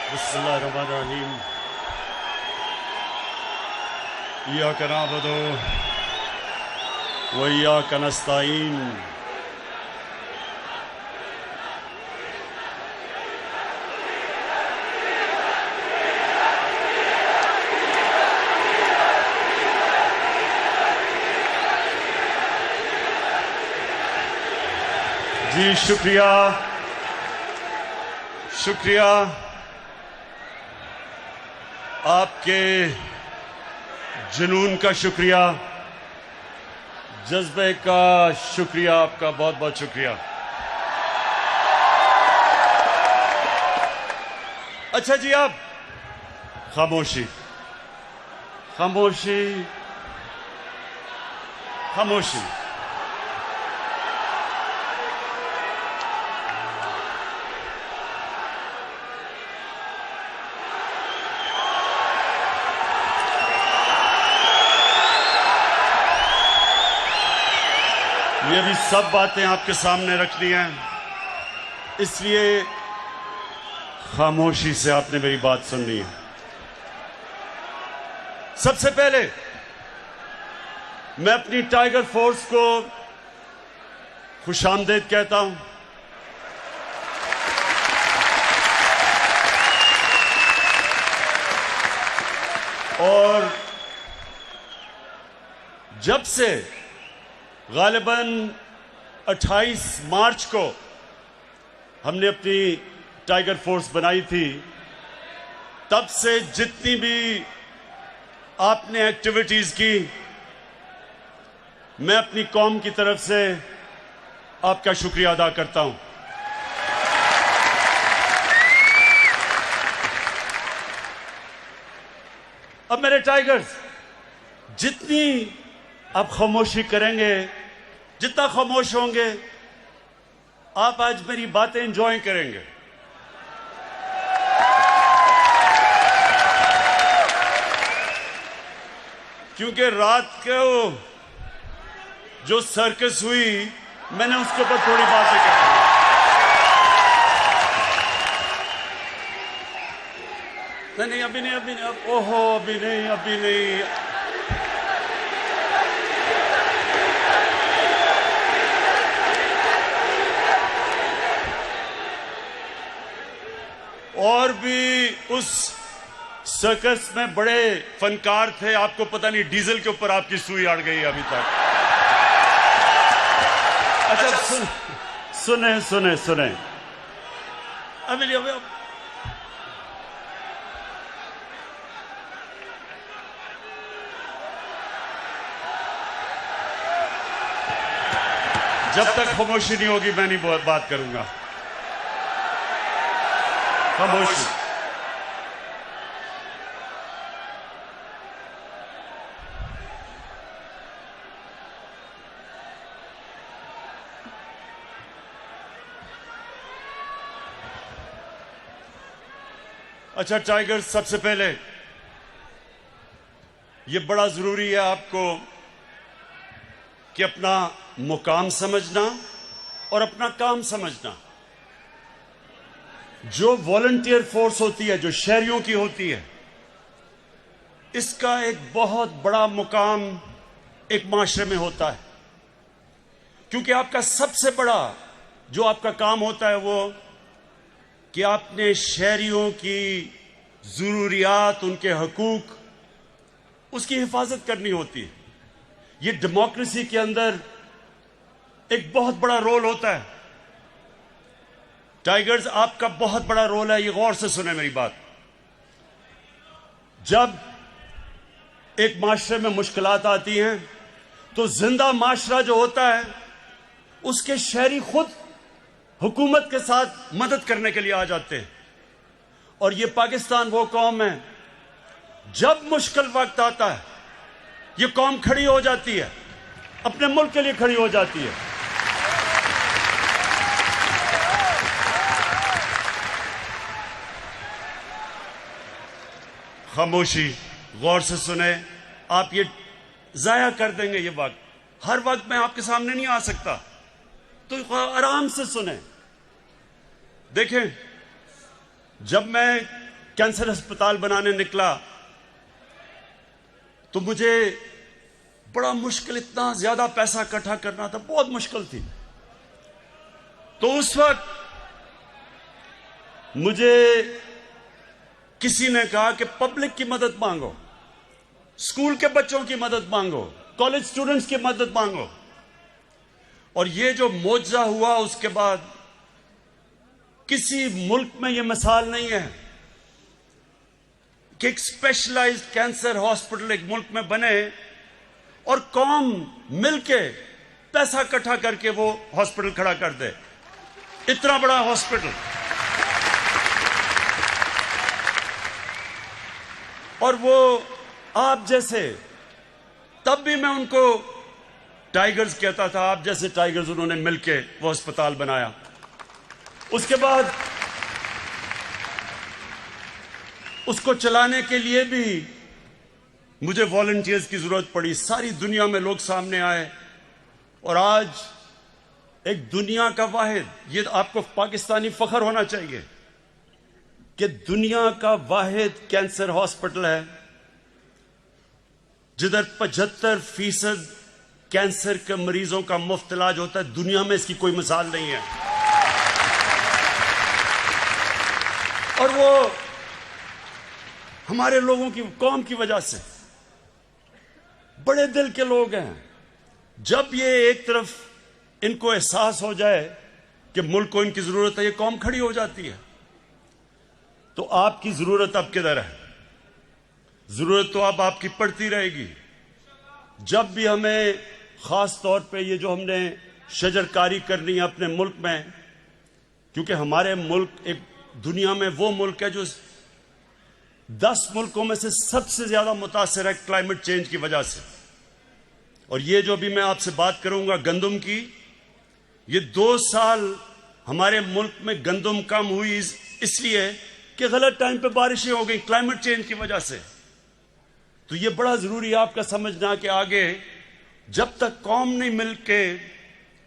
बिस्मिल्लाहिर्रहमानिर्रहीम। इय्याका नअबुदु व इय्याका नस्तईन। जी शुक्रिया, शुक्रिया आपके जुनून का, शुक्रिया जज्बे का, शुक्रिया आपका, बहुत बहुत शुक्रिया। अच्छा जी, आप खामोशी खामोशी खामोशी। ये भी सब बातें आपके सामने रखनी हैं, इसलिए खामोशी से आपने मेरी बात सुननी है। सबसे पहले मैं अपनी टाइगर फोर्स को खुशामदीद कहता हूं। और जब से गालिबन 28 मार्च को हमने अपनी टाइगर फोर्स बनाई थी, तब से जितनी भी आपने एक्टिविटीज की, मैं अपनी कौम की तरफ से आपका शुक्रिया अदा करता हूं। अब मेरे टाइगर्स, जितनी आप खामोशी करेंगे, जितना खामोश होंगे, आप आज मेरी बातें एंजॉय करेंगे। क्योंकि रात को जो सर्कस हुई, मैंने उसके ऊपर थोड़ी बातें कही। नहीं, अभी नहीं, ओहो, अभी नहीं। और भी उस सर्कस में बड़े फनकार थे, आपको पता नहीं डीजल के ऊपर आपकी सुई अड़ गई अभी तक। अच्छा, सुने अभी जब तक खामोशी नहीं होगी मैं नहीं बात करूंगा। खामोशी। अच्छा टाइगर, सबसे पहले ये बड़ा जरूरी है आपको कि अपना मुकाम समझना और अपना काम समझना। जो वॉलंटियर फोर्स होती है, जो शहरियों की होती है, इसका एक बहुत बड़ा मुकाम एक माशरे में होता है। क्योंकि आपका सबसे बड़ा जो आपका काम होता है वो कि आपने शहरियों की जरूरियात, उनके हकूक, उसकी हिफाजत करनी होती है। ये डेमोक्रेसी के अंदर एक बहुत बड़ा रोल होता है। टाइगर्स, आपका बहुत बड़ा रोल है, ये गौर से सुने मेरी बात। जब एक माशरे में मुश्किलात आती हैं तो जिंदा माशरा जो होता है, उसके शहरी खुद हुकूमत के साथ मदद करने के लिए आ जाते हैं। और ये पाकिस्तान वो कौम है, जब मुश्किल वक्त आता है ये कौम खड़ी हो जाती है, अपने मुल्क के लिए खड़ी हो जाती है। खामोशी, गौर से सुने। आप ये जाया कर देंगे ये वक्त, हर वक्त मैं आपके सामने नहीं आ सकता, तो आराम से सुने। देखें, जब मैं कैंसर अस्पताल बनाने निकला तो मुझे बड़ा मुश्किल, इतना ज्यादा पैसा इकट्ठा करना था, बहुत मुश्किल थी। तो उस वक्त मुझे किसी ने कहा कि पब्लिक की मदद मांगो, स्कूल के बच्चों की मदद मांगो, कॉलेज स्टूडेंट्स की मदद मांगो। और ये जो मोजा हुआ उसके बाद किसी मुल्क में ये मिसाल नहीं है कि एक स्पेशलाइज्ड कैंसर हॉस्पिटल एक मुल्क में बने और कौम मिलके पैसा इकट्ठा करके वो हॉस्पिटल खड़ा कर दे। इतना बड़ा हॉस्पिटल। और वो आप जैसे, तब भी मैं उनको टाइगर्स कहता था, आप जैसे टाइगर्स उन्होंने मिलके वो अस्पताल बनाया। उसके बाद उसको चलाने के लिए भी मुझे वॉलंटियर्स की जरूरत पड़ी। सारी दुनिया में लोग सामने आए और आज एक दुनिया का वाहिद, ये आपको पाकिस्तानी फख्र होना चाहिए कि दुनिया का वाहिद कैंसर हॉस्पिटल है जिधर 75% कैंसर के मरीजों का मुफ्त इलाज होता है। दुनिया में इसकी कोई मिसाल नहीं है। और वो हमारे लोगों की, कौम की वजह से, बड़े दिल के लोग हैं। जब ये एक तरफ इनको एहसास हो जाए कि मुल्क को इनकी जरूरत है, ये कौम खड़ी हो जाती है। तो आपकी जरूरत अब किधर है? जरूरत तो अब आपकी पड़ती रहेगी। जब भी हमें खास तौर पे ये जो हमने शजरकारी करनी है अपने मुल्क में, क्योंकि हमारे मुल्क एक दुनिया में वो मुल्क है जो 10 मुल्कों में से सबसे ज्यादा मुतासिर है क्लाइमेट चेंज की वजह से। और ये जो भी मैं आपसे बात करूंगा गंदम की, ये 2 साल हमारे मुल्क में गंदम कम हुई इसलिए कि गलत टाइम पे बारिशें हो गई क्लाइमेट चेंज की वजह से। तो ये बड़ा जरूरी है आपका समझना कि आगे जब तक कौम नहीं मिलके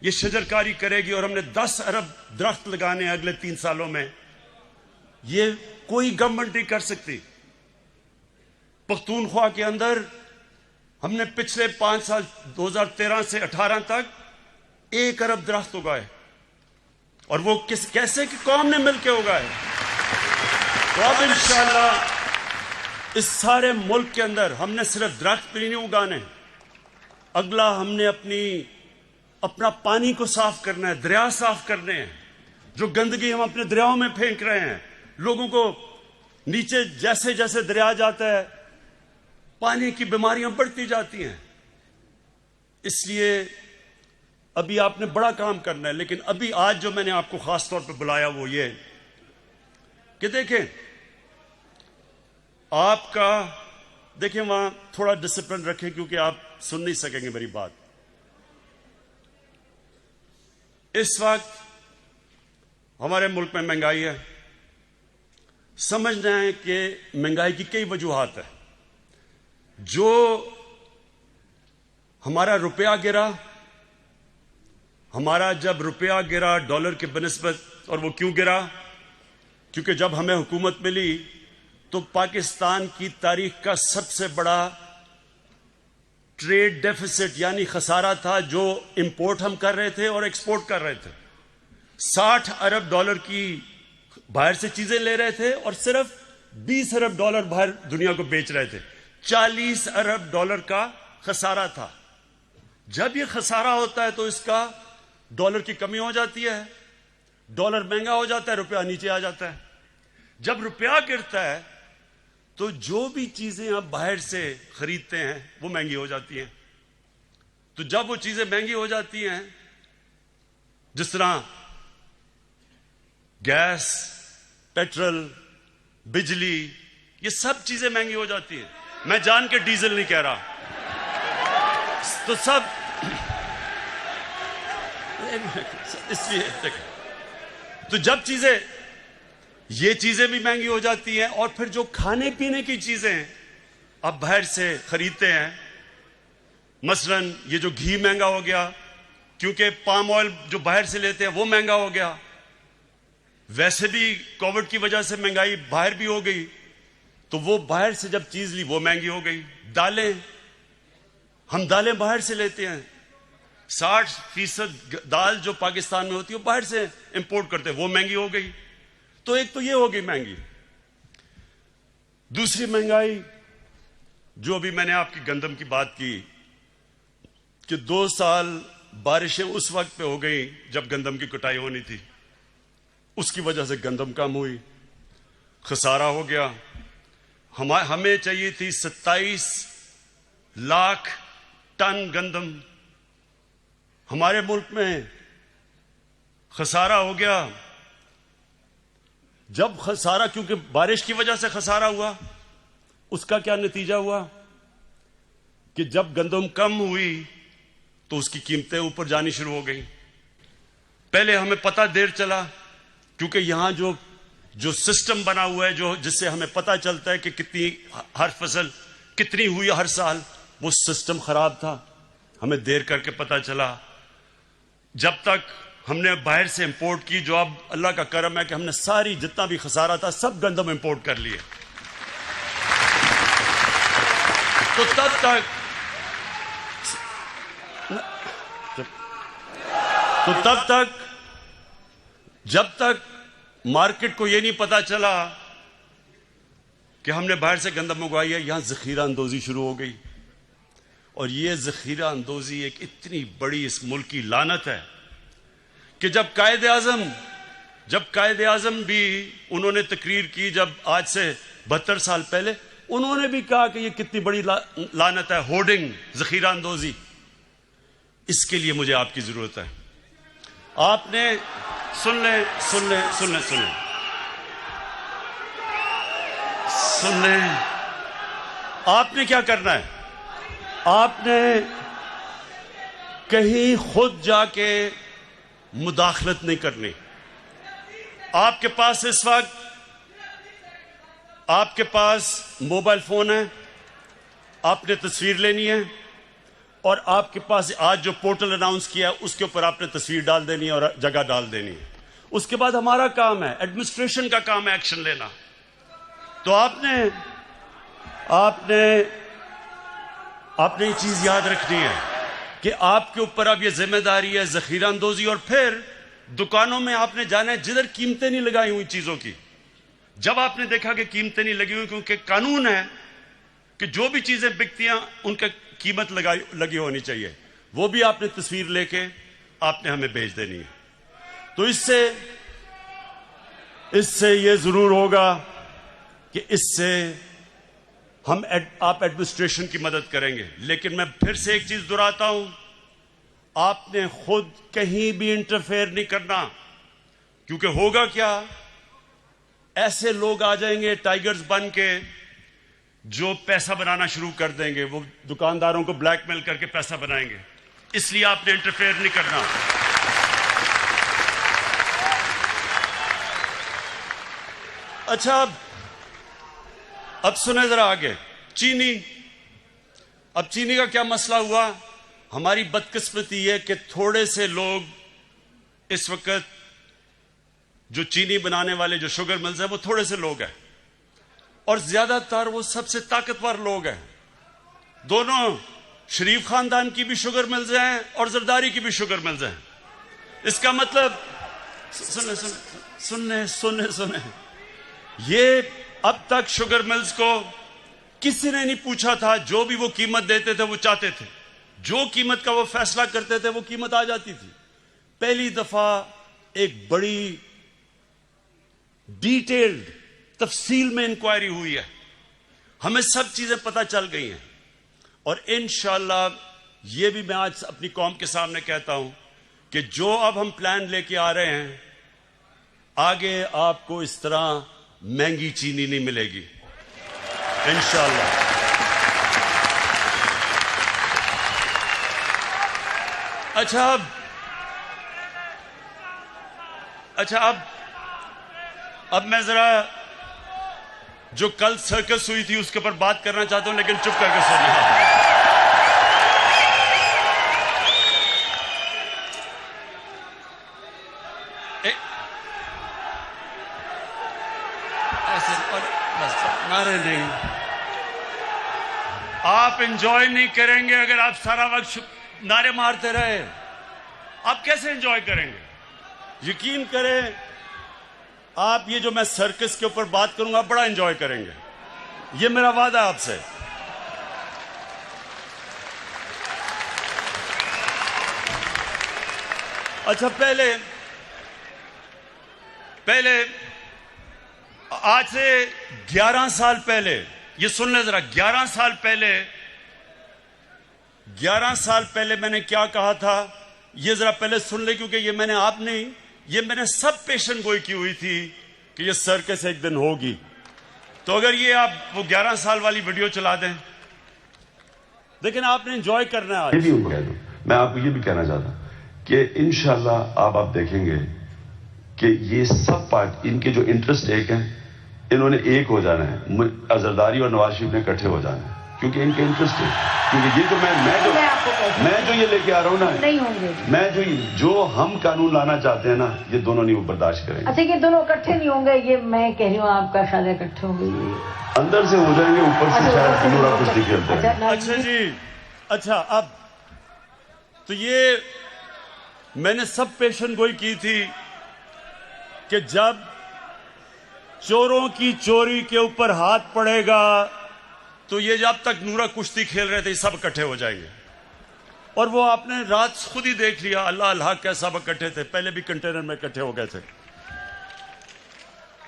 ये शजरकारी करेगी, और हमने 10 अरब दरख्त लगाने हैं अगले 3 सालों में, ये कोई गवर्नमेंट नहीं कर सकती। पख्तूनख्वा के अंदर हमने पिछले 5 साल 2013 से 18 तक 1 अरब दरख्त उगाए, और वो कैसे कि कौम ने मिलकर उगाए। तो अब इंशाअल्लाह इस सारे मुल्क के अंदर हमने सिर्फ दरख्त भी नहीं उगाने, अगला हमने अपना पानी को साफ करना है, दरिया साफ करने हैं। जो गंदगी हम अपने दरियाओं में फेंक रहे हैं, लोगों को नीचे जैसे जैसे दरिया जाता है पानी की बीमारियां बढ़ती जाती हैं। इसलिए अभी आपने बड़ा काम करना है। लेकिन अभी आज जो मैंने आपको खास तौर पर बुलाया वो ये कि देखें, आपका देखें वहां थोड़ा डिसिप्लिन रखें, क्योंकि आप सुन नहीं सकेंगे मेरी बात। इस वक्त हमारे मुल्क में महंगाई है। समझना है कि महंगाई की कई वजूहात है। जो हमारा रुपया गिरा, हमारा जब रुपया गिरा डॉलर के बनिस्बत, और वो क्यों गिरा? क्योंकि जब हमें हुकूमत मिली तो पाकिस्तान की तारीख का सबसे बड़ा ट्रेड डेफिसिट यानी खसारा था, जो इंपोर्ट हम कर रहे थे और एक्सपोर्ट कर रहे थे। 60 अरब डॉलर की बाहर से चीजें ले रहे थे और सिर्फ 20 अरब डॉलर बाहर दुनिया को बेच रहे थे। 40 अरब डॉलर का खसारा था। जब ये खसारा होता है तो इसका डॉलर की कमी हो जाती है, डॉलर महंगा हो जाता है, रुपया नीचे आ जाता है। जब रुपया गिरता है तो जो भी चीजें आप बाहर से खरीदते हैं वो महंगी हो जाती हैं। तो जब वो चीजें महंगी हो जाती हैं, जिस तरह गैस, पेट्रोल, बिजली, ये सब चीजें महंगी हो जाती हैं। मैं जान के डीजल नहीं कह रहा, तो सब इसलिए तो जब ये चीजें भी महंगी हो जाती हैं, और फिर जो खाने पीने की चीजें आप बाहर से खरीदते हैं, मसलन ये जो घी महंगा हो गया, क्योंकि पाम ऑयल जो बाहर से लेते हैं वो महंगा हो गया। वैसे भी कोविड की वजह से महंगाई बाहर भी हो गई। तो वो बाहर से जब चीज ली वो महंगी हो गई। दालें, हम दालें बाहर से लेते हैं, 60% दाल जो पाकिस्तान में होती है वो बाहर से इंपोर्ट करते हैं, वो महंगी हो गई। तो एक तो ये हो गई महंगी। दूसरी महंगाई जो अभी मैंने आपकी गंदम की बात की कि 2 साल बारिशें उस वक्त पे हो गई जब गंदम की कटाई होनी थी, उसकी वजह से गंदम कम हुई, खसारा हो गया। हमें चाहिए थी 27 लाख टन गंदम, हमारे मुल्क में खसारा हो गया। जब खसारा, क्योंकि बारिश की वजह से खसारा हुआ, उसका क्या नतीजा हुआ कि जब गंदम कम हुई तो उसकी कीमतें ऊपर जानी शुरू हो गई। पहले हमें पता देर चला, क्योंकि यहां जो सिस्टम बना हुआ है, जो जिससे हमें पता चलता है कि कितनी हर फसल कितनी हुई हर साल, वो सिस्टम खराब था, हमें देर करके पता चला। जब तक हमने बाहर से इंपोर्ट की, जो अब अल्लाह का करम है कि हमने सारी जितना भी खसारा था सब गंदम इंपोर्ट कर लिए, तो तब तक जब तक मार्केट को यह नहीं पता चला कि हमने बाहर से गंदम मंगवाई है, यहां जखीरा अंदोजी शुरू हो गई। और यह जखीरा अंदोजी एक इतनी बड़ी इस मुल्क की लानत है कि जब कायदे आजम भी उन्होंने तकरीर की, जब आज से 72 साल पहले, उन्होंने भी कहा कि यह कितनी बड़ी लानत है, होर्डिंग, जखीरा अंदोजी। इसके लिए मुझे आपकी जरूरत है। आपने सुन ले, आपने क्या करना है? आपने कहीं खुद जाके मुदाखलत नहीं करनी। आपके पास इस वक्त आपके पास मोबाइल फोन है, आपने तस्वीर लेनी है और आपके पास आज जो पोर्टल अनाउंस किया उसके ऊपर आपने तस्वीर डाल देनी है और जगह डाल देनी है। उसके बाद हमारा काम है, एडमिनिस्ट्रेशन का काम है एक्शन लेना। तो आपने ये चीज याद रखनी है कि आपके ऊपर अब ये जिम्मेदारी है जखीरा अंदोजी। और फिर दुकानों में आपने जाना है जिधर कीमतें नहीं लगाई हुई चीजों की। जब आपने देखा कि कीमतें नहीं लगी हुई, क्योंकि कानून है कि जो भी चीजें बिकती हैं उनका कीमत लगी होनी चाहिए, वो भी आपने तस्वीर लेके आपने हमें भेज देनी है। तो इससे ये जरूर होगा कि इससे आप एडमिनिस्ट्रेशन की मदद करेंगे। लेकिन मैं फिर से एक चीज दोहराता हूं, आपने खुद कहीं भी इंटरफेयर नहीं करना, क्योंकि होगा क्या, ऐसे लोग आ जाएंगे टाइगर्स बन के जो पैसा बनाना शुरू कर देंगे, वो दुकानदारों को ब्लैकमेल करके पैसा बनाएंगे। इसलिए आपने इंटरफेयर नहीं करना। अच्छा, अब सुने जरा आगे, चीनी। अब चीनी का क्या मसला हुआ? हमारी बदकिस्मती है कि थोड़े से लोग इस वक्त जो चीनी बनाने वाले जो शुगर मिल्स हैं, वो थोड़े से लोग हैं और ज्यादातर वो सबसे ताकतवर लोग हैं। दोनों शरीफ खानदान की भी शुगर मिल्स हैं और जरदारी की भी शुगर मिल्स हैं। इसका मतलब सुने, ये अब तक शुगर मिल्स को किसी ने नहीं पूछा था, जो भी वो कीमत देते थे वो चाहते थे, जो कीमत का वो फैसला करते थे वो कीमत आ जाती थी। पहली दफा एक बड़ी डिटेल्ड तफसील में इंक्वायरी हुई है, हमें सब चीजें पता चल गई हैं और इंशाअल्लाह ये भी मैं आज अपनी कौम के सामने कहता हूं कि जो अब हम प्लान लेके आ रहे हैं, आगे आपको इस तरह महंगी चीनी नहीं मिलेगी इंशाअल्लाह। अब मैं जरा जो कल सर्कस हुई थी उसके ऊपर बात करना चाहता हूं, लेकिन चुप करके सुनिए। ऐसे बस नारे नहीं। आप एंजॉय नहीं करेंगे अगर आप सारा वक्त नारे मारते रहे। आप कैसे एंजॉय करेंगे? यकीन करें, आप ये जो मैं सर्कस के ऊपर बात करूंगा बड़ा एंजॉय करेंगे, ये मेरा वादा है आपसे। अच्छा, पहले आज से 11 साल पहले, ये सुन ले जरा, 11 साल पहले मैंने क्या कहा था, ये जरा पहले सुन ले, क्योंकि ये मैंने आप नहीं, ये मैंने सब पेशन गोई की हुई थी कि ये सर्कस एक दिन होगी। तो अगर ये आप वो 11 साल वाली वीडियो चला दें, लेकिन आपने एंजॉय करना है। मैं आपको ये भी कहना चाहता हूं कि इंशाल्लाह आप देखेंगे कि ये सब पार्ट, इनके जो इंटरेस्ट एक हैं, इन्होंने एक हो जाना है। अजरदारी और नवाज शरीफ ने इकट्ठे हो जाना है, क्योंकि इनके इंटरेस्ट है। क्योंकि ये जो मैं जो ये लेके आ रहा हूँ ना, नहीं होंगे। मैं जो हम कानून लाना चाहते हैं ना, ये दोनों नहीं वो बर्दाश्त करेंगे। अच्छा, ये दोनों इकट्ठे नहीं होंगे, ये मैं कह रही हूँ, आपका ख्याल है इकट्ठे होंगे? ये अंदर से हो जाएंगे, ऊपर से शायद पूरा कुछ खेलते हैं। अच्छा जी, अच्छा, अब तो ये मैंने सब पेशन गोई की थी कि जब चोरों की चोरी के ऊपर हाथ पड़ेगा तो ये जब तक नूरा कुश्ती खेल रहे थे सब इकट्ठे हो जाएंगे। और वो आपने रात खुद ही देख लिया, अल्लाह अल्लाह क्या सब इकट्ठे थे, पहले भी कंटेनर में इकट्ठे हो गए थे।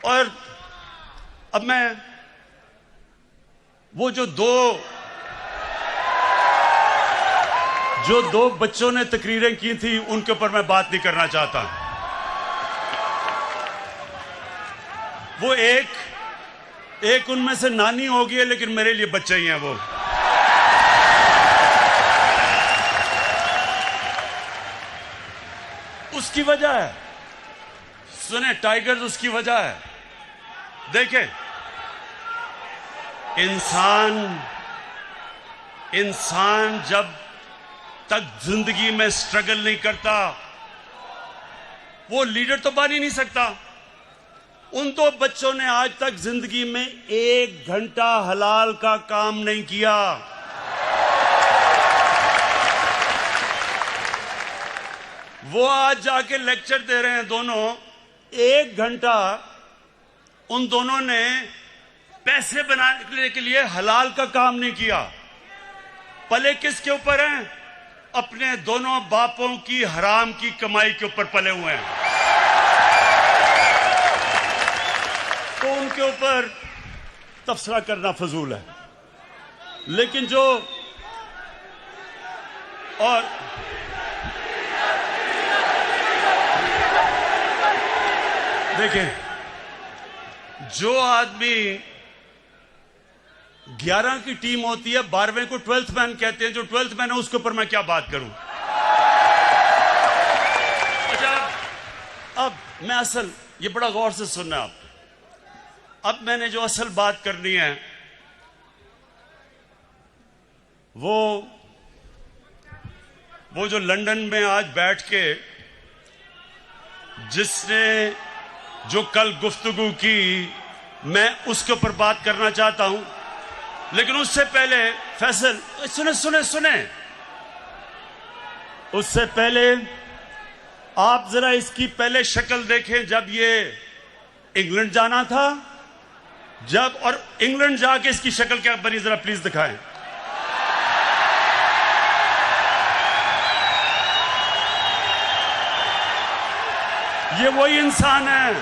और अब मैं वो जो दो बच्चों ने तकरीरें की थी उनके ऊपर मैं बात नहीं करना चाहता। वो एक उनमें से नानी होगी है, लेकिन मेरे लिए बच्चे ही हैं वो। उसकी वजह है, सुने टाइगर्स, उसकी वजह है। देखें, इंसान जब तक जिंदगी में स्ट्रगल नहीं करता वो लीडर तो बन ही नहीं सकता। उन दो बच्चों ने आज तक जिंदगी में 1 घंटा हलाल का काम नहीं किया। वो आज जाके लेक्चर दे रहे हैं दोनों। 1 घंटा उन दोनों ने पैसे बनाने के लिए हलाल का काम नहीं किया। पले किसके ऊपर हैं? अपने दोनों बापों की हराम की कमाई के ऊपर पले हुए हैं। तो उनके ऊपर तबसरा करना फजूल है। लेकिन जो और देखें, जो आदमी 11 की टीम होती है, 12वें को 12th मैन कहते हैं, जो 12th मैन है उसके ऊपर मैं क्या बात करूं। अच्छा, अब मैं असल, ये बड़ा गौर से सुनना आप, अब मैंने जो असल बात करनी है वो जो लंदन में आज बैठ के जिसने जो कल गुफ्तगू की, मैं उसके ऊपर बात करना चाहता हूं। लेकिन उससे पहले फैसल, सुने, उससे पहले आप जरा इसकी पहले शक्ल देखें। जब ये इंग्लैंड जाना था, जब, और इंग्लैंड जाके इसकी शक्ल क्या बनी, जरा प्लीज दिखाएं। ये वही इंसान है।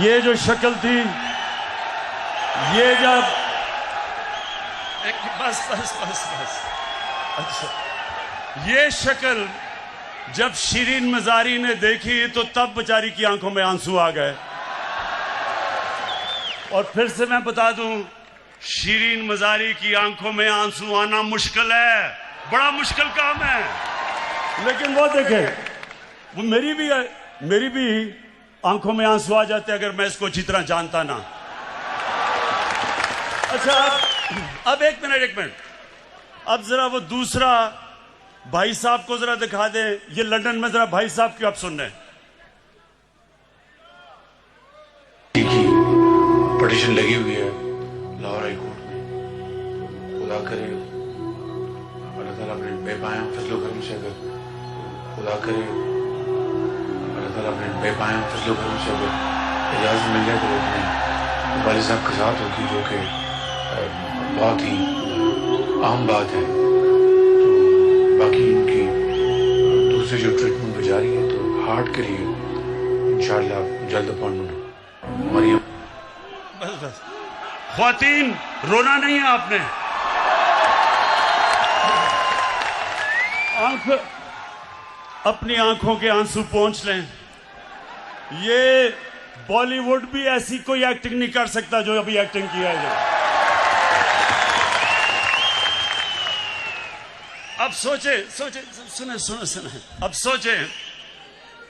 ये जो शक्ल थी, ये जब बस अच्छा, ये शक्ल जब शीरीन मजारी ने देखी तो तब बेचारी की आंखों में आंसू आ गए। और फिर से मैं बता दूं, शीरीन मजारी की आंखों में आंसू आना मुश्किल है, बड़ा मुश्किल काम है। लेकिन वो देखे, वो मेरी भी आंखों में आंसू आ जाते अगर मैं इसको अच्छी तरह जानता ना। अच्छा, अब एक मिनट, अब जरा वो दूसरा भाई साहब को जरा दिखा दें। ये लंदन में जरा भाई साहब क्यों आप सुन रहे हैं? पटिशन लगी हुई है लाहौर हाई कोर्ट में। खुदा करे अल्लाह ताला अपने बेपाया फजलो करम से अगर खुदा करे अल्लाह ताला अपने बेपाया फजलो करम से अगर इजाज़त मिल जाए तो अपने वालिद साहब के साथ होगी, जो कि बहुत ही आम बात है। तो बाकी उनकी दूसरी जो ट्रीटमेंट भी जारी है, तो हार्ट के लिए इंशाअल्लाह जल्द अपॉइंटमेंट मरियम। बस बस ख्वातीन, रोना नहीं है आपने। अपनी आंखों के आंसू पोंछ लें। ये बॉलीवुड भी ऐसी कोई एक्टिंग नहीं कर सकता जो अभी एक्टिंग किया है। अब सोचे सुने सुने सुने अब सोचे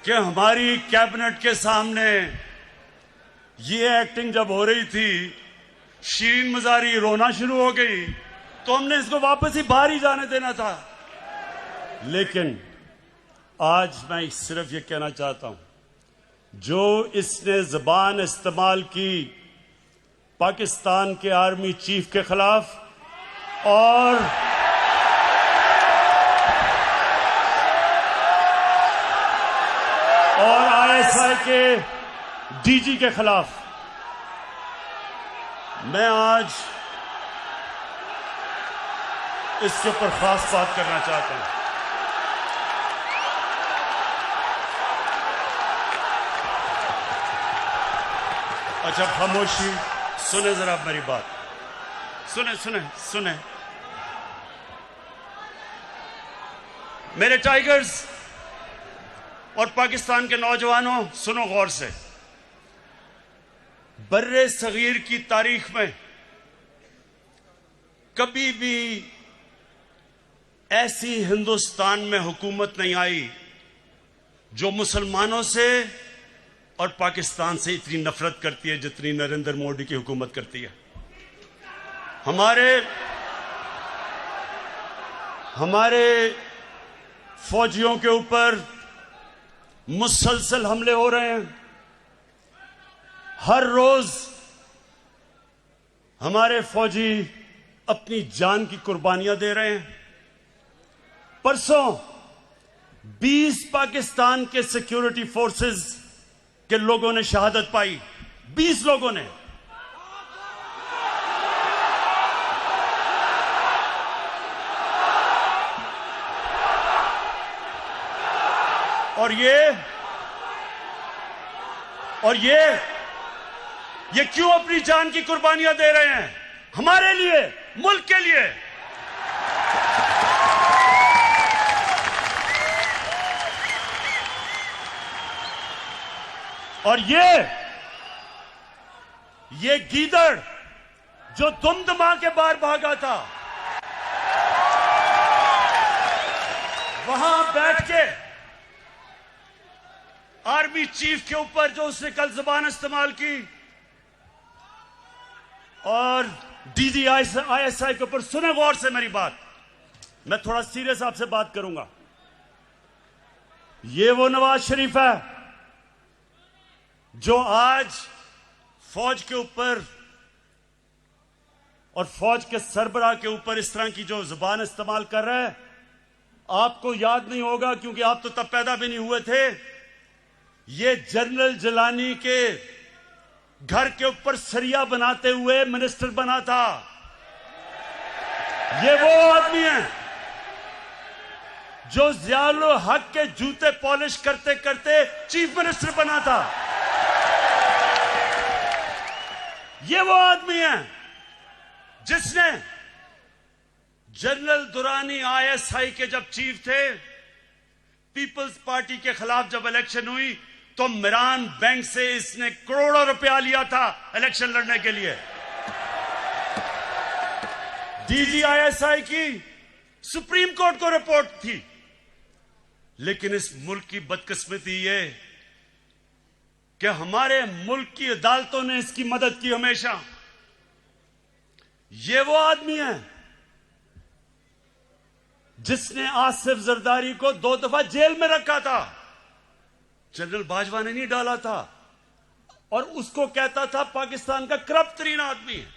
कि हमारी कैबिनेट के सामने ये एक्टिंग जब हो रही थी, शीरीन मजारी रोना शुरू हो गई, तो हमने इसको वापस ही बाहर ही जाने देना था। लेकिन आज मैं सिर्फ ये कहना चाहता हूं, जो इसने जबान इस्तेमाल की पाकिस्तान के आर्मी चीफ के खिलाफ और आईएसआई के डीजी के खिलाफ, मैं आज इसके ऊपर खास बात करना चाहता हूं। अच्छा खामोशी, सुने जरा मेरी बात, सुने सुने सुने मेरे टाइगर्स और पाकिस्तान के नौजवानों, सुनो गौर से। बर्रे सगीर की तारीख में कभी भी ऐसी हिंदुस्तान में हुकूमत नहीं आई जो मुसलमानों से और पाकिस्तान से इतनी नफरत करती है जितनी नरेंद्र मोदी की हुकूमत करती है। हमारे फौजियों के ऊपर मुसलसल हमले हो रहे हैं। हर रोज हमारे फौजी अपनी जान की कुर्बानियां दे रहे हैं। परसों 20 पाकिस्तान के सिक्योरिटी फोर्सेस के लोगों ने शहादत पाई, 20 लोगों ने। और ये क्यों अपनी जान की कुर्बानियां दे रहे हैं? हमारे लिए, मुल्क के लिए। और ये गीदड़ जो दुमदमा के बाहर भागा था, वहां बैठ के आर्मी चीफ के ऊपर जो उसने कल जुबान इस्तेमाल की और डीजी आईएसआई के ऊपर, सुने गौर से मेरी बात, मैं थोड़ा सीरियस आपसे बात करूंगा। ये वो नवाज शरीफ है जो आज फौज के ऊपर और फौज के सरबराह के ऊपर इस तरह की जो जुबान इस्तेमाल कर रहा है। आपको याद नहीं होगा क्योंकि आप तो तब पैदा भी नहीं हुए थे। ये जनरल जिलानी के घर के ऊपर सरिया बनाते हुए मिनिस्टर बना था। ये वो आदमी है जो ज़ियाउल हक के जूते पॉलिश करते करते चीफ मिनिस्टर बना था। ये वो आदमी है जिसने जनरल दुरानी आईएसआई के जब चीफ थे, पीपल्स पार्टी के खिलाफ जब इलेक्शन हुई तो मिरान बैंक से इसने करोड़ों रुपया लिया था इलेक्शन लड़ने के लिए। डीजी आईएसआई की सुप्रीम कोर्ट को रिपोर्ट थी। लेकिन इस मुल्क की बदकिस्मती ये कि हमारे मुल्क की अदालतों ने इसकी मदद की हमेशा। ये वो आदमी है जिसने आसिफ जरदारी को 2 दफा जेल में रखा था। जनरल बाजवा ने नहीं डाला था, और उसको कहता था पाकिस्तान का करप्ट तरीन आदमी है।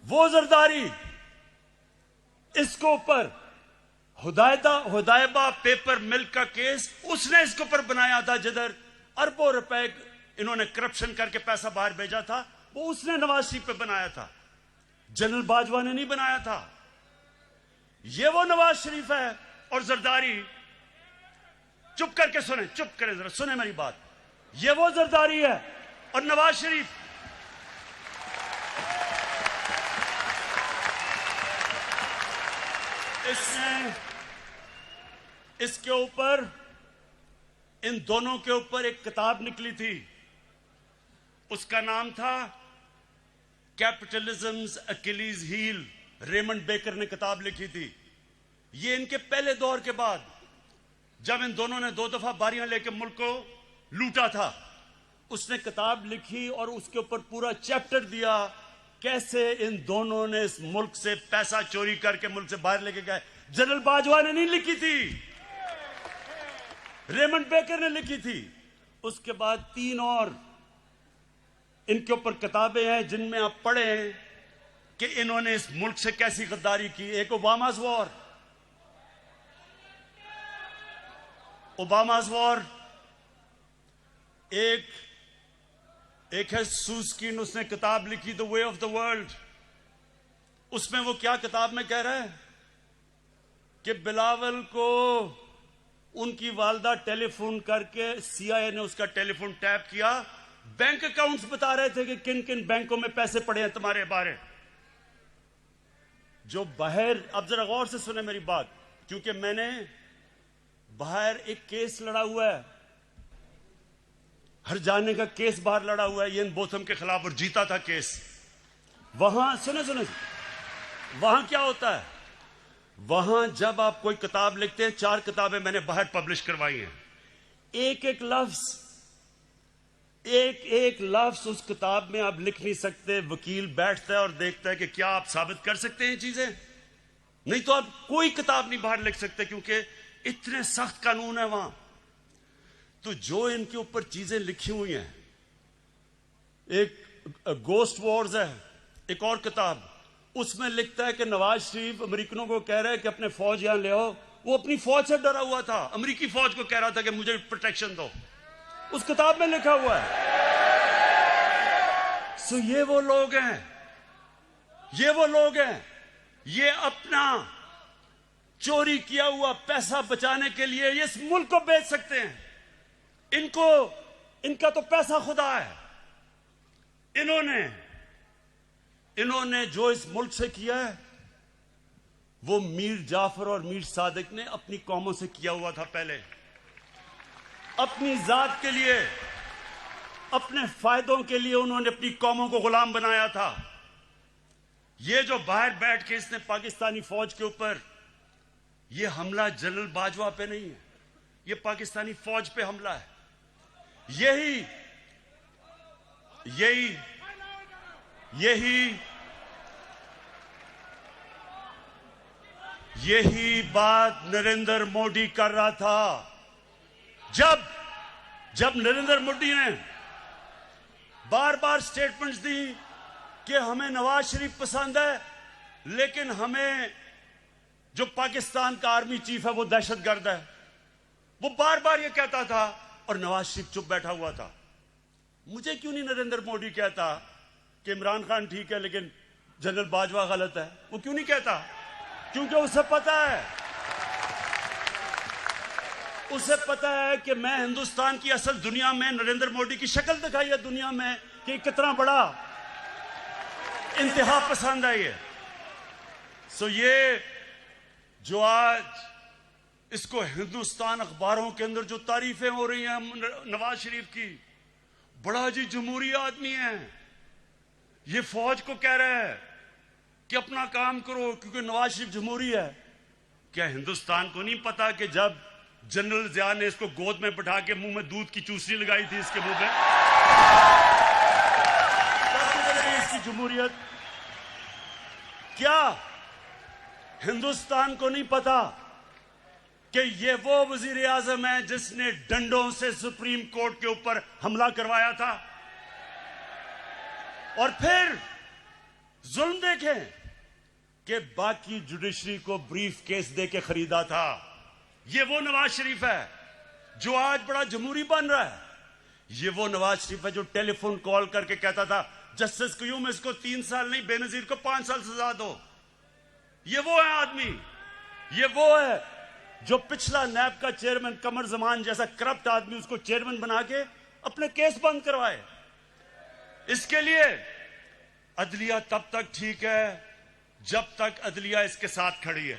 वो जरदारी इसको ऊपर हुदायबा पेपर मिल्क का केस उसने इसके ऊपर बनाया था, जिधर अरबों रुपए इन्होंने करप्शन करके पैसा बाहर भेजा था, वो उसने नवाज शरीफ पे बनाया था, जनरल बाजवा ने नहीं बनाया था। ये वो नवाज शरीफ है और जरदारी, चुप करके सुने, चुप करें जरा, सुने मेरी बात। ये वो जरदारी है और नवाज शरीफ इसने इसके ऊपर, इन दोनों के ऊपर एक किताब निकली थी, उसका नाम था कैपिटलिज्म्स अकिलीज हील। रेमंड बेकर ने किताब लिखी थी। ये इनके पहले दौर के बाद, जब इन दोनों ने 2 दफा बारियां लेकर मुल्क को लूटा था, उसने किताब लिखी और उसके ऊपर पूरा चैप्टर दिया कैसे इन दोनों ने इस मुल्क से पैसा चोरी करके मुल्क से बाहर लेके गए। जनरल बाजवा ने नहीं लिखी थी, रेमंड बेकर ने लिखी थी। उसके बाद 3 और इनके ऊपर किताबें हैं जिनमें आप पढ़े कि इन्होंने इस मुल्क से कैसी गद्दारी की। एक ओबामा's वॉर, एक है सूस्कीन, उसने किताब लिखी the way of the world. उसमें वो क्या किताब में कह रहा है कि बिलावल को उनकी वालदा टेलीफोन करके, CIA ने उसका टेलीफोन टैप किया, बैंक अकाउंट्स बता रहे थे कि किन किन बैंकों में पैसे पड़े हैं तुम्हारे बारे। जो बाहर, अब जरा गौर से सुने मेरी बात, क्योंकि मैंने बाहर एक केस लड़ा हुआ है, हर जाने का केस बाहर लड़ा हुआ है इयान बोथम के खिलाफ, और जीता था केस। वहां सुने वहां क्या होता है, वहां जब आप कोई किताब लिखते हैं, 4 किताबें मैंने बाहर पब्लिश करवाई हैं, एक एक लफ्ज उस किताब में आप लिख नहीं सकते। वकील बैठता है और देखता है कि क्या आप साबित कर सकते हैं चीजें, नहीं तो आप कोई किताब नहीं बाहर लिख सकते, क्योंकि इतने सख्त कानून है वहां। तो जो इनके ऊपर चीजें लिखी हुई हैं, एक गोस्ट वॉर्स है, एक और किताब, उसमें लिखता है कि नवाज शरीफ अमेरिकनों को कह रहा है कि अपने फौज यहां ले आओ। वो अपनी फौज से डरा हुआ था, अमेरिकी फौज को कह रहा था कि मुझे प्रोटेक्शन दो, उस किताब में लिखा हुआ है। सो ये वो लोग हैं, ये अपना चोरी किया हुआ पैसा बचाने के लिए ये इस मुल्क को बेच सकते हैं। इनका तो पैसा खुदा है। इन्होंने जो इस मुल्क से किया है, वो मीर जाफर और मीर सादिक ने अपनी कौमों से किया हुआ था। पहले अपनी जात के लिए, अपने फायदों के लिए उन्होंने अपनी कौमों को गुलाम बनाया था। ये जो बाहर बैठ के इसने पाकिस्तानी फौज के ऊपर, ये हमला जनरल बाजवा पे नहीं है, ये पाकिस्तानी फौज पे हमला है। यही बात नरेंद्र मोदी कर रहा था। जब नरेंद्र मोदी ने बार बार स्टेटमेंट्स दी कि हमें नवाज शरीफ पसंद है, लेकिन हमें जो पाकिस्तान का आर्मी चीफ है वो दहशतगर्द है, वो बार बार ये कहता था और नवाज शरीफ चुप बैठा हुआ था। मुझे क्यों नहीं नरेंद्र मोदी कहता कि इमरान खान ठीक है लेकिन जनरल बाजवा गलत है? वो क्यों नहीं कहता? क्योंकि उसे पता है कि मैं हिंदुस्तान की असल दुनिया में नरेंद्र मोदी की शक्ल दिखाई है दुनिया में कि कितना बड़ा इंतहा पसंद है ये। सो ये जो आज इसको हिंदुस्तान अखबारों के अंदर जो तारीफें हो रही हैं नवाज शरीफ की, बड़ा जी जमहूरी आदमी है, ये फौज को कह रहा है कि अपना काम करो क्योंकि नवाज शरीफ जमहूरी है। क्या हिंदुस्तान को नहीं पता कि जब जनरल जिया ने इसको गोद में बैठा के मुंह में दूध की चूसनी लगाई थी इसके मुंह में, इसकी जमहूरियत? क्या हिंदुस्तान को नहीं पता कि ये वो वजीर आजम है जिसने डंडों से सुप्रीम कोर्ट के ऊपर हमला करवाया था और फिर जुल्म देखें कि बाकी जुडिशरी को ब्रीफ केस दे के खरीदा था। ये वो नवाज शरीफ है जो आज बड़ा जमहूरी बन रहा है। ये वो नवाज शरीफ है जो टेलीफोन कॉल करके कहता था जस्टिस क्यूम इसको 3 साल नहीं बेनजीर को 5 साल सजा दो। ये वो है आदमी, ये वो है जो पिछला नैब का चेयरमैन कमर जमान जैसा करप्ट आदमी उसको चेयरमैन बना के अपने केस बंद करवाए। इसके लिए अदलिया तब तक ठीक है जब तक अदलिया इसके साथ खड़ी है।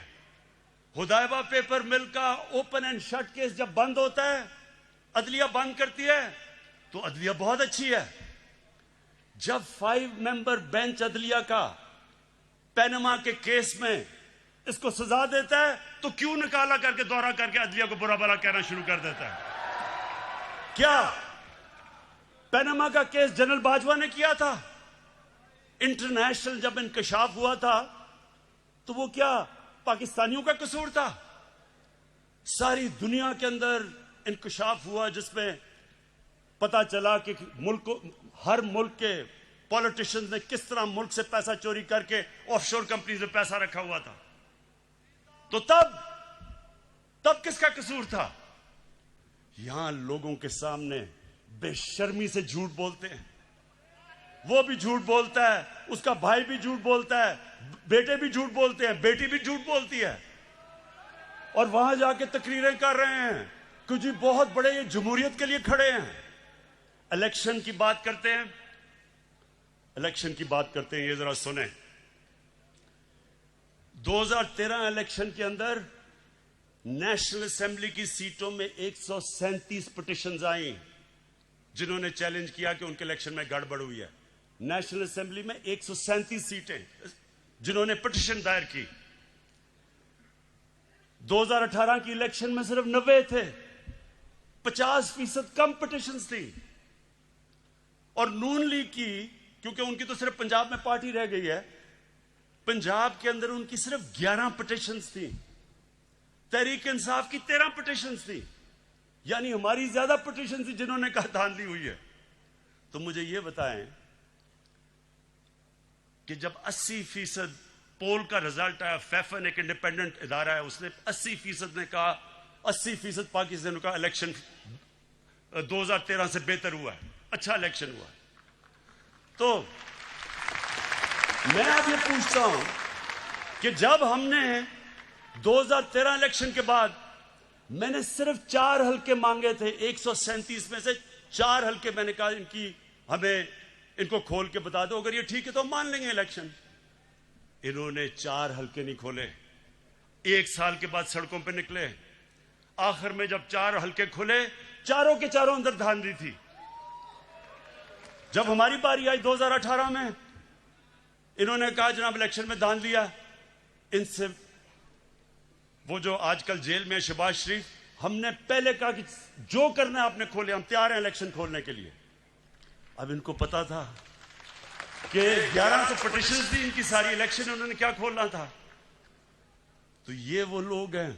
हुदैबा पेपर मिल का ओपन एंड शट केस जब बंद होता है, अदलिया बंद करती है, तो अदलिया बहुत अच्छी है। जब 5 मेंबर बेंच अदलिया का पैनमा के केस में इसको सजा देता है तो क्यों निकाला करके दौरा करके अदलिया को बुरा भला कहना शुरू कर देता है? क्या पैनमा का केस जनरल बाजवा ने किया था? इंटरनेशनल जब इंकशाफ हुआ था तो वो क्या पाकिस्तानियों का कसूर था? सारी दुनिया के अंदर इंकशाफ हुआ जिसमें पता चला कि हर मुल्क के पॉलिटिशियंस ने किस तरह मुल्क से पैसा चोरी करके ऑफशोर कंपनीज में पैसा रखा हुआ था। तो तब किसका कसूर था? यहां लोगों के सामने बेशर्मी से झूठ बोलते हैं। वो भी झूठ बोलता है, उसका भाई भी झूठ बोलता है, बेटे भी झूठ बोलते हैं, बेटी भी झूठ बोलती है, और वहां जाके तकरीरें कर रहे हैं कि जी बहुत बड़े ये जमहूरियत के लिए खड़े हैं। इलेक्शन की बात करते हैं, इलेक्शन की बात करते हैं, ये जरा सुने। 2013 इलेक्शन के अंदर नेशनल असेंबली की सीटों में 137 पिटिशंस आई जिन्होंने चैलेंज किया कि उनके इलेक्शन में गड़बड़ हुई है। नेशनल असेंबली में 137 सीटें जिन्होंने पिटिशन दायर की। 2018 की इलेक्शन में सिर्फ 90 थे, 50% कम पिटिशंस थी। और नून लीग की, क्योंकि उनकी तो सिर्फ पंजाब में पार्टी रह गई है, पंजाब के अंदर उनकी सिर्फ 11 पिटिशंस थी। तहरीक इंसाफ की 13 पिटिशंस थी, यानी हमारी ज्यादा पिटिशन थी जिन्होंने कहा धांधली हुई है। तो मुझे यह बताएं कि जब 80% पोल का रिजल्ट आया, फैफन एक इंडिपेंडेंट इदारा है, उसने 80% ने कहा, 80% पाकिस्तान का इलेक्शन 2013 से बेहतर हुआ है, अच्छा इलेक्शन हुआ है। तो मैं अब ये पूछता हूं कि जब हमने 2013 इलेक्शन के बाद मैंने सिर्फ 4 हल्के मांगे थे, 137 में से 4 हल्के मैंने कहा इनको खोल के बता दो, अगर ये ठीक है तो हम मान लेंगे इलेक्शन। इन्होंने 4 हल्के नहीं खोले, 1 साल के बाद सड़कों पे निकले। आखिर में जब 4 हल्के खुले, चारों के चारों अंदर धांधली थी। जब हमारी बारी आई 2018 में, इन्होंने कहा जनाब इलेक्शन में धांधली लिया। इनसे वो जो आजकल जेल में है शहबाज शरीफ, हमने पहले कहा कि जो करना है आपने खोले, हम तैयार हैं इलेक्शन खोलने के लिए। अब इनको पता था कि 1100 पिटिशन थी इनकी सारी, इलेक्शन उन्होंने क्या खोलना था। तो ये वो लोग हैं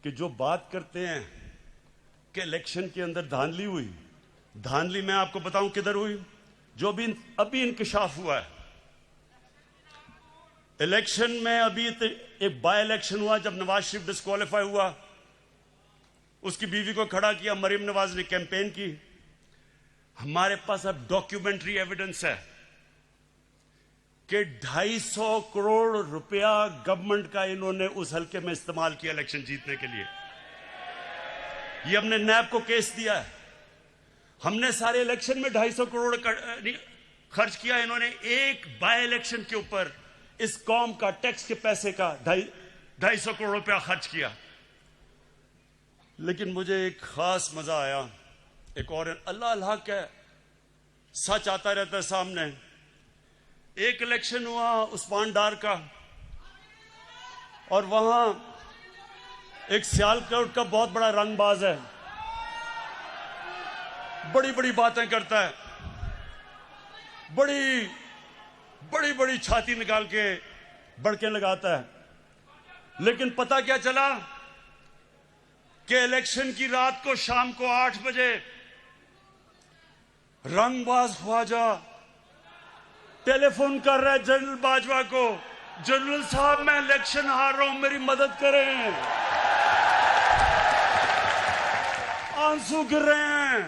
कि जो बात करते हैं कि इलेक्शन के अंदर धांधली हुई। धांधली मैं आपको बताऊं किधर हुई, जो भी अभी इंकशाफ हुआ है। इलेक्शन में अभी एक बाय इलेक्शन हुआ जब नवाज शरीफ डिस्क्वालीफाई हुआ, उसकी बीवी को खड़ा किया, मरीम नवाज ने कैंपेन की। हमारे पास अब डॉक्यूमेंट्री एविडेंस है कि 250 करोड़ रुपया गवर्नमेंट का इन्होंने उस हल्के में इस्तेमाल किया इलेक्शन जीतने के लिए। ये हमने नैब को केस दिया है। हमने सारे इलेक्शन में 250 करोड़ खर्च किया, इन्होंने एक बाय इलेक्शन के ऊपर इस कौम का टैक्स के पैसे का 250 करोड़ रुपया खर्च किया। लेकिन मुझे एक खास मजा आया, एक और अल्लाह अल्लाह का सच आता रहता है सामने। एक इलेक्शन हुआ उस्मान डार का, और वहां एक सियालकोट का बहुत बड़ा रंगबाज है, बड़ी बड़ी बातें करता है, बड़ी बड़ी बड़ी छाती निकाल के बड़के लगाता है। लेकिन पता क्या चला, कि इलेक्शन की रात को शाम को 8 बजे रंगबाज ख्वाजा टेलीफोन कर रहा है जनरल बाजवा को, जनरल साहब मैं इलेक्शन हार रहा हूं, मेरी मदद करें। आंसू गिर रहे हैं,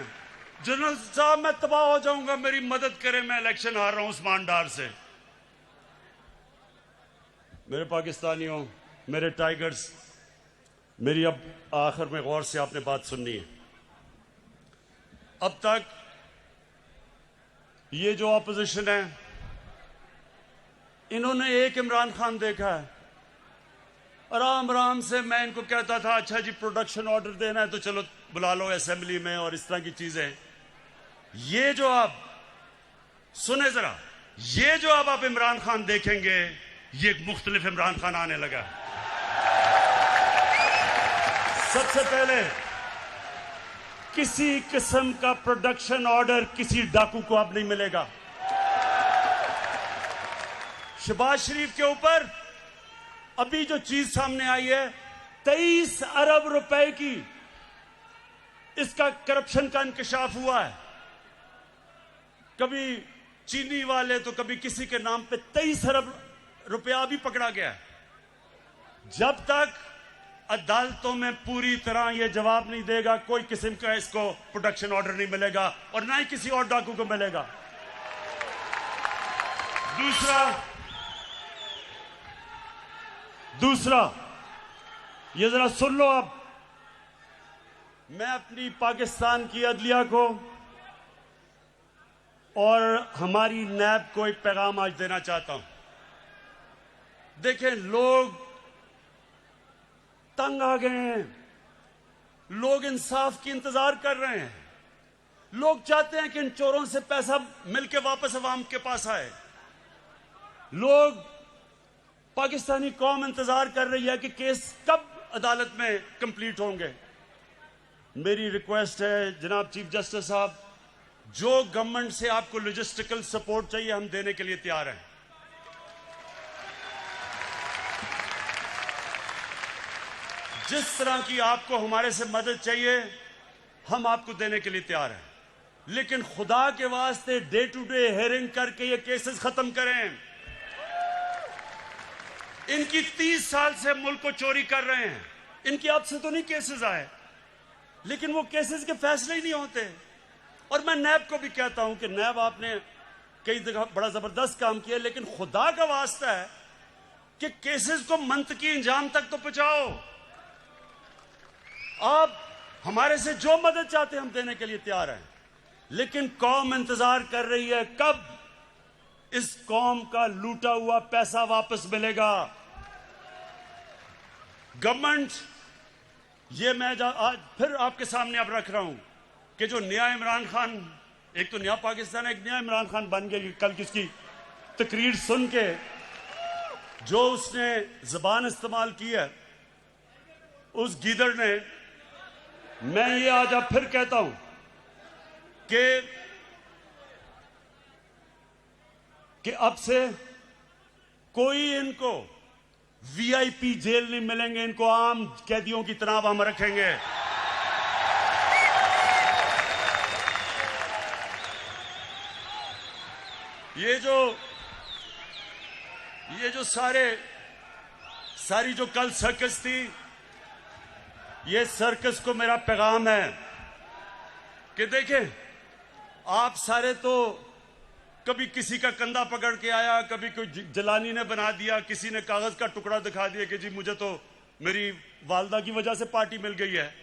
जनरल साहब मैं तबाह हो जाऊंगा, मेरी मदद करें, मैं इलेक्शन हार रहा हूं उस्मान डार से। मेरे पाकिस्तानियों, मेरे टाइगर्स, मेरी अब आखिर में गौर से आपने बात सुननी है। अब तक ये जो ऑपोजिशन है, इन्होंने एक इमरान खान देखा है। आराम आराम से मैं इनको कहता था अच्छा जी प्रोडक्शन ऑर्डर देना है तो चलो बुला लो असेंबली में और इस तरह की चीजें। ये जो आप सुने जरा, ये जो अब आप इमरान खान देखेंगे, ये एक मुख्तलिफ इमरान खान आने लगा। सबसे पहले किसी किस्म का प्रोडक्शन ऑर्डर किसी डाकू को अब नहीं मिलेगा। शहबाज शरीफ के ऊपर अभी जो चीज सामने आई है, 23 अरब रुपए की इसका करप्शन का इंकशाफ हुआ है। कभी चीनी वाले तो कभी किसी के नाम पे 23 अरब रुपया भी पकड़ा गया है। जब तक अदालतों में पूरी तरह यह जवाब नहीं देगा, कोई किस्म का इसको प्रोडक्शन ऑर्डर नहीं मिलेगा और ना ही किसी और डाकू को मिलेगा। दूसरा ये जरा सुन लो। अब मैं अपनी पाकिस्तान की अदलिया को और हमारी नैब को एक पैगाम आज देना चाहता हूं। देखें, लोग तंग आ गए हैं, लोग इंसाफ की इंतजार कर रहे हैं, लोग चाहते हैं कि इन चोरों से पैसा मिलके वापस अवाम के पास आए। लोग, पाकिस्तानी कौम इंतजार कर रही है कि केस कब अदालत में कंप्लीट होंगे। मेरी रिक्वेस्ट है जनाब चीफ जस्टिस साहब, जो गवर्नमेंट से आपको लॉजिस्टिकल सपोर्ट चाहिए हम देने के लिए तैयार हैं। जिस तरह की आपको हमारे से मदद चाहिए हम आपको देने के लिए तैयार हैं, लेकिन खुदा के वास्ते डे टू डे हेयरिंग करके ये केसेस खत्म करें। इनकी 30 साल से मुल्क को चोरी कर रहे हैं, इनकी अब से तो नहीं केसेस आए, लेकिन वो केसेस के फैसले ही नहीं होते। और मैं नैब को भी कहता हूं कि नैब आपने कई जगह बड़ा जबरदस्त काम किया, लेकिन खुदा का वास्ता है कि केसेस को मंतकी इंजाम तक तो पहुंचाओ। आप हमारे से जो मदद चाहते हैं हम देने के लिए तैयार हैं, लेकिन कौम इंतजार कर रही है कब इस कौम का लूटा हुआ पैसा वापस मिलेगा। गवर्नमेंट, ये मैं आज फिर आपके सामने अब रख रहा हूं कि जो नया इमरान खान, एक तो नया पाकिस्तान है, एक नया इमरान खान बन गया। कल किसकी तकरीर सुन के जो उसने जबान इस्तेमाल की है उस गीदड़ ने, मैं ये आज अब फिर कहता हूं कि अब से कोई इनको वीआईपी जेल नहीं मिलेंगे, इनको आम कैदियों की तरह हम रखेंगे। ये जो सारी जो कल सर्कस थी, ये सर्कस को मेरा पैगाम है कि देखें, आप सारे तो कभी किसी का कंधा पकड़ के आया, कभी कोई जलानी ने बना दिया, किसी ने कागज का टुकड़ा दिखा दिया कि जी मुझे तो मेरी वालदा की वजह से पार्टी मिल गई है।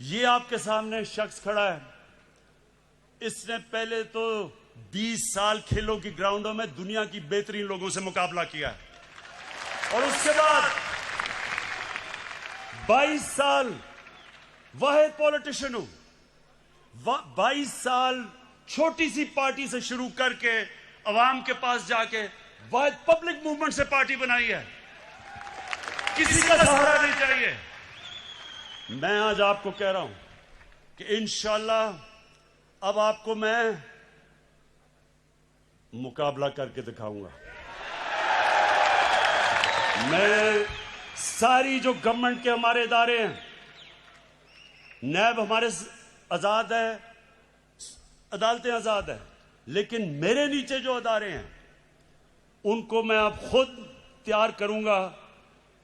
ये आपके सामने शख्स खड़ा है, इसने पहले तो 20 साल खेलों की ग्राउंडों में दुनिया की बेहतरीन लोगों से मुकाबला किया है और उसके बाद 22 साल वाहिद पॉलिटिशियन हूं। 22 साल छोटी सी पार्टी से शुरू करके अवाम के पास जाके वाहिद पब्लिक मूवमेंट से पार्टी बनाई है। किसी का सहारा नहीं चाहिए। मैं आज आपको कह रहा हूं कि इंशाअल्लाह अब आपको मैं मुकाबला करके दिखाऊंगा। मैं सारी जो गवर्नमेंट के हमारे इदारे हैं, नैब हमारे आजाद है, अदालतें आजाद है, लेकिन मेरे नीचे जो अदारे हैं उनको मैं अब खुद तैयार करूंगा।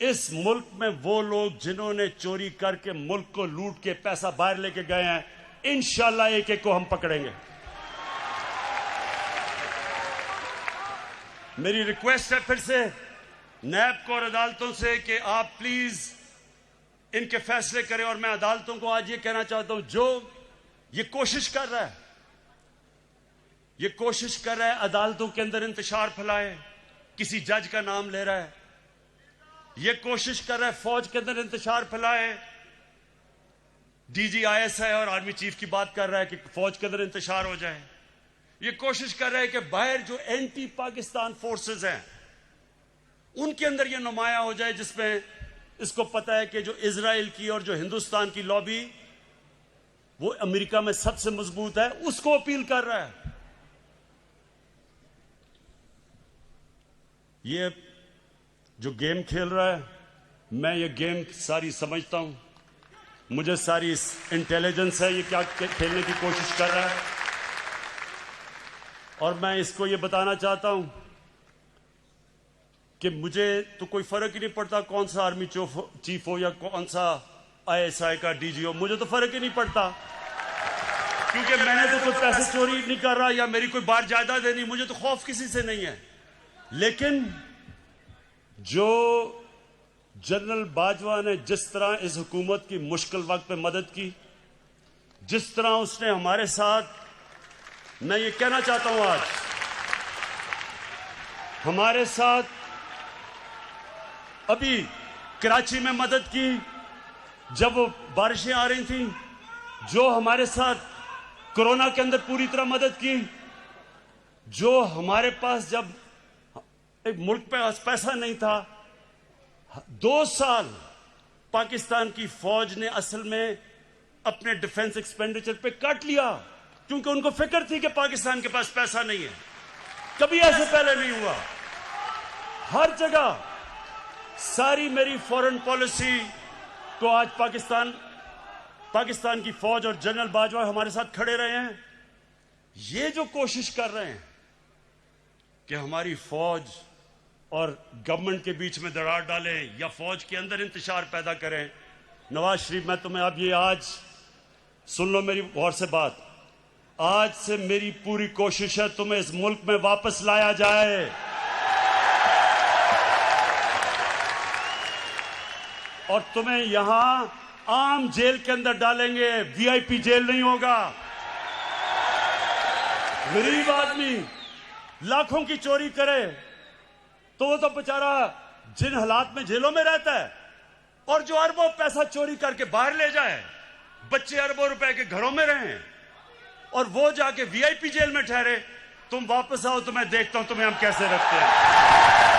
इस मुल्क में वो लोग जिन्होंने चोरी करके मुल्क को लूट के पैसा बाहर लेके गए हैं, इंशाल्लाह एक एक को हम पकड़ेंगे। मेरी रिक्वेस्ट है फिर से नैब को और अदालतों से कि आप प्लीज इनके फैसले करें। और मैं अदालतों को आज ये कहना चाहता हूं, जो ये कोशिश कर रहा है अदालतों के अंदर इंतशार फैलाए, किसी जज का नाम ले रहा है, ये कोशिश कर रहा है फौज के अंदर इंतशार फैलाए, डीजी ISI और आर्मी चीफ की बात कर रहा है कि फौज के अंदर इंतशार हो जाए, ये कोशिश कर रहा है कि बाहर जो एंटी पाकिस्तान फोर्सेस हैं उनके अंदर ये नुमाया हो जाए, जिसमें इसको पता है कि जो इजराइल की और जो हिंदुस्तान की लॉबी वो अमेरिका में सबसे मजबूत है, उसको अपील कर रहा है। ये जो गेम खेल रहा है, मैं ये गेम सारी समझता हूं, मुझे सारी इंटेलिजेंस है ये क्या खेलने की कोशिश कर रहा है। और मैं इसको ये बताना चाहता हूं कि मुझे तो कोई फर्क ही नहीं पड़ता कौन सा आर्मी चीफ हो या कौन सा ISI का DG हो, मुझे तो फर्क ही नहीं पड़ता, क्योंकि मैंने तो कोई पैसे चोरी नहीं कर रहा या मेरी कोई बार जायदाद है नहीं, मुझे तो खौफ किसी से नहीं है। लेकिन जो जनरल बाजवा ने जिस तरह इस हुकूमत की मुश्किल वक्त में मदद की, जिस तरह उसने हमारे साथ, मैं ये कहना चाहता हूं आज हमारे साथ अभी कराची में मदद की जब वो बारिशें आ रही थी, जो हमारे साथ कोरोना के अंदर पूरी तरह मदद की, जो हमारे पास जब एक मुल्क पे पैसा नहीं था, 2 साल पाकिस्तान की फौज ने असल में अपने डिफेंस एक्सपेंडिचर पे काट लिया, क्योंकि उनको फिक्र थी कि पाकिस्तान के पास पैसा नहीं है। कभी ऐसे पहले नहीं हुआ। हर जगह सारी मेरी फॉरेन पॉलिसी को आज पाकिस्तान की फौज और जनरल बाजवा हमारे साथ खड़े रहे हैं। ये जो कोशिश कर रहे हैं कि हमारी फौज और गवर्नमेंट के बीच में दरार डालें या फौज के अंदर इंतशार पैदा करें, नवाज शरीफ, मैं तुम्हें अब ये आज सुन लो मेरी गौर से बात, आज से मेरी पूरी कोशिश है तुम्हें इस मुल्क में वापस लाया जाए। और तुम्हें यहां आम जेल के अंदर डालेंगे, VIP जेल नहीं होगा। गरीब आदमी लाखों की चोरी करे तो वो तो बेचारा जिन हालात में जेलों में रहता है, और जो अरबों पैसा चोरी करके बाहर ले जाए, बच्चे अरबों रुपए के घरों में रहें और वो जाके VIP जेल में ठहरे, तुम वापस आओ तो मैं देखता हूं तुम्हें हम कैसे रखते हैं।